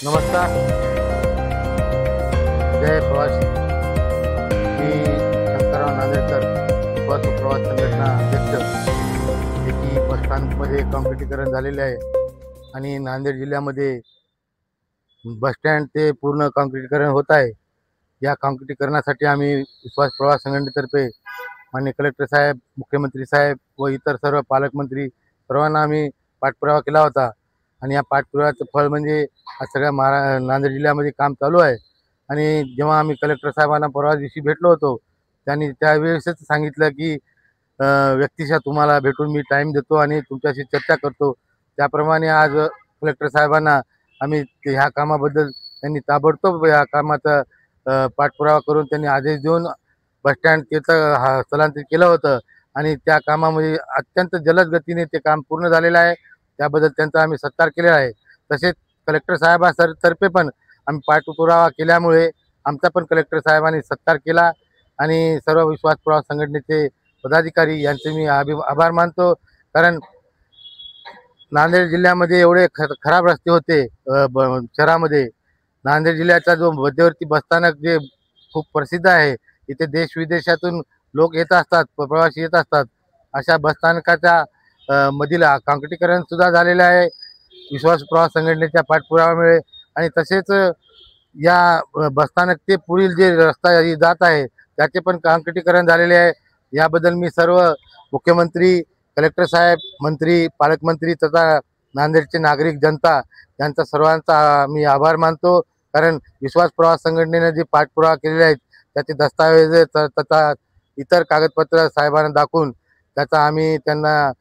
नमस्कार. जय प्रवासी. मी शंकरराव नांदेडकर, प्रवास प्रवास संघटना अध्यक्ष. याची बसस्थानकमध्ये काँक्रिटीकरण झालेले आहे आणि नांदेड जिल्ह्यामध्ये बसस्टँड ते पूर्ण काँक्रिटीकरण होत आहे. या काँक्रिटीकरणासाठी आम्ही विश्वास प्रवास संघटनेतर्फे माननीय कलेक्टर साहेब, मुख्यमंत्री साहेब व इतर सर्व पालकमंत्री सर्वांना आम्ही पाठपुरावा केला होता. आणि या पाठपुराव्याचं फळ म्हणजे आज सगळ्या नांदेड जिल्ह्यामध्ये काम चालू आहे. आणि जेव्हा आम्ही कलेक्टर साहेबांना परवा दिवशी भेटलो होतो, त्यांनी त्यावेळेसच सांगितलं की व्यक्तिशः तुम्हाला भेटून मी टाईम देतो आणि तुमच्याशी चर्चा करतो. त्याप्रमाणे आज कलेक्टर साहेबांना आम्ही ह्या कामाबद्दल त्यांनी ताबडतोब या कामाचा पाठपुरावा करून त्यांनी आदेश देऊन बसस्टँड त्याचं स्थलांतरित केलं होतं. आणि त्या कामामध्ये अत्यंत जलद गतीने ते काम पूर्ण झालेलं आहे. त्याबद्दल त्यांचा आम्ही सत्कार केलेला आहे. तसेच कलेक्टर साहेबांतर्फे पण आम्ही पाठपुरावा केल्यामुळे आमचा पण कलेक्टर साहेबांनी सत्कार केला. आणि सर्व विश्वास प्रवास संघटनेचे पदाधिकारी यांचे मी आभार मानतो. कारण नांदेड जिल्ह्यामध्ये एवढे खराब रस्ते होते. शहरामध्ये नांदेड जिल्ह्याचा जो मध्यवर्ती बसस्थानक जे खूप प्रसिद्ध आहे, इथे देश विदेशातून लोक येत असतात, प्रवासी येत असतात. अशा बसस्थानकाच्या मधील काँक्रिटीकरण सुद्धा झालेलं आहे विश्वास प्रवास संघटनेच्या पाठपुराव्यामुळे. आणि तसेच या बसस्थानक ते पुढील जे रस्ता जात आहे त्याचे पण काँक्रिटीकरण झालेले आहे. याबद्दल मी सर्व मुख्यमंत्री, कलेक्टर साहेब, मंत्री, पालकमंत्री तथा नांदेडचे नागरिक जनता यांचा सर्वांचा मी आभार मानतो. कारण विश्वास प्रवास संघटनेने जे पाठपुरावा केलेले आहेत त्याचे दस्तावेज तथा इतर कागदपत्र साहेबांना दाखवून त्याचा आम्ही त्यांना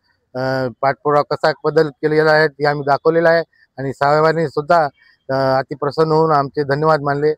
पाठपुरावा कसा बदल केलेला आहे ते आम्ही दाखवलेला आहे. आणि साहेबांनी सुद्धा अतिप्रसन्न होऊन आमचे धन्यवाद मानले.